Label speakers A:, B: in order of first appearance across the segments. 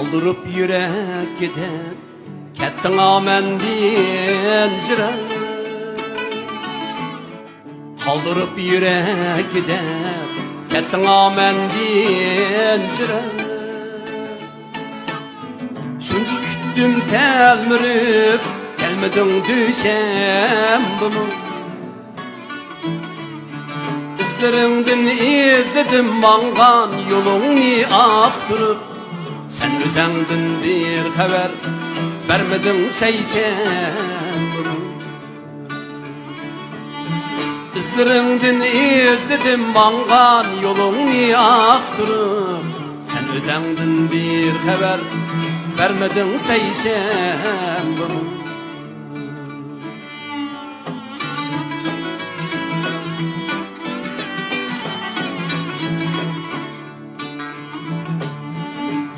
A: Kaldırıp yürek gider kettin amendin jira. Kaldırıp yürek gider kettin amendin jira. Şunç küttüm telmirip gelmedin düşem bunu. İzlerinden izledim mangan yolunu aktırıp. Sen özendin bir haber vermedin seyşen bunu. İzlerinden izledim mangan yolunu aktırıp. Sen özendin bir haber vermedin seyşen bunu.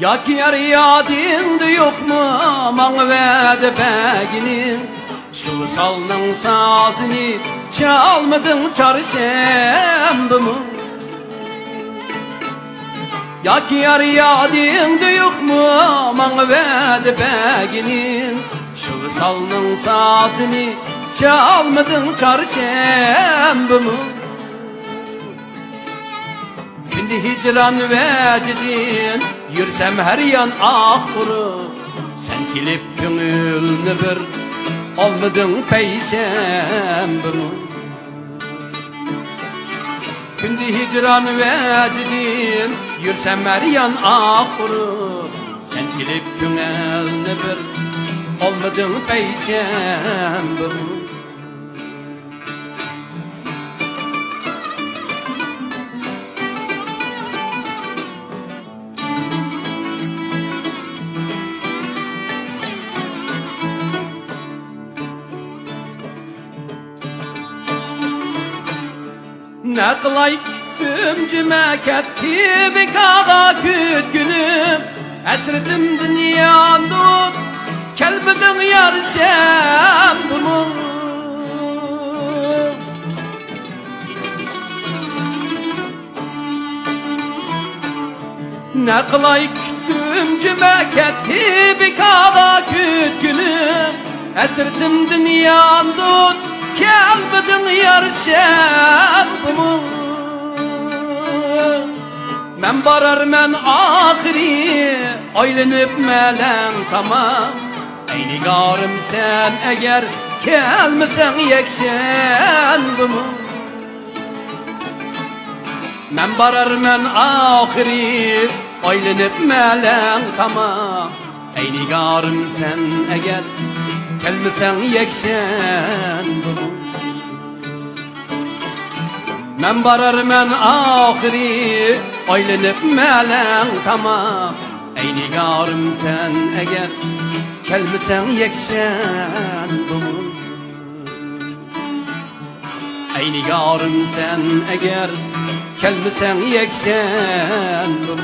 A: Ya ki yar yadinde yok mu aman vədə bəginin. Şu salının sazını çalmadın çarşamba mı? Ya ki yar yadinde yok mu aman vədə bəginin. Şu salının sazını çalmadın çarşamba mı? Şimdi hicran vəcidin yürsem her yan ahırı. Sen kilip gönülünü bir olmadın peyşembe mi? Şimdi hicran vəcidin yürsem her yan ahırı. Sen kilip gönülünü bir olmadın peyşembe mi? Ne kılay kütümcüme kettibi kağa kütkünüm. Esredim dünyandan kelmedin yar şemdımı. Ne kılay kütümcüme kettibi kağa kütkünüm. Esredim dünyandan kelmedin yar şemdımı. Men barar men ahiri aylanıp melen tamam. Eyni garım sen eğer kelmesen yekşendimi. Men barar men ahiri aylanıp melen tamam. Eyni garım sen eğer kelmesen yekşendimi. Men barar men ahiri aylanıp melen tamam. Ey nigarım sen eğer kelmesen yekşendimi. Ey nigarım sen eğer kelmesen yekşendimi.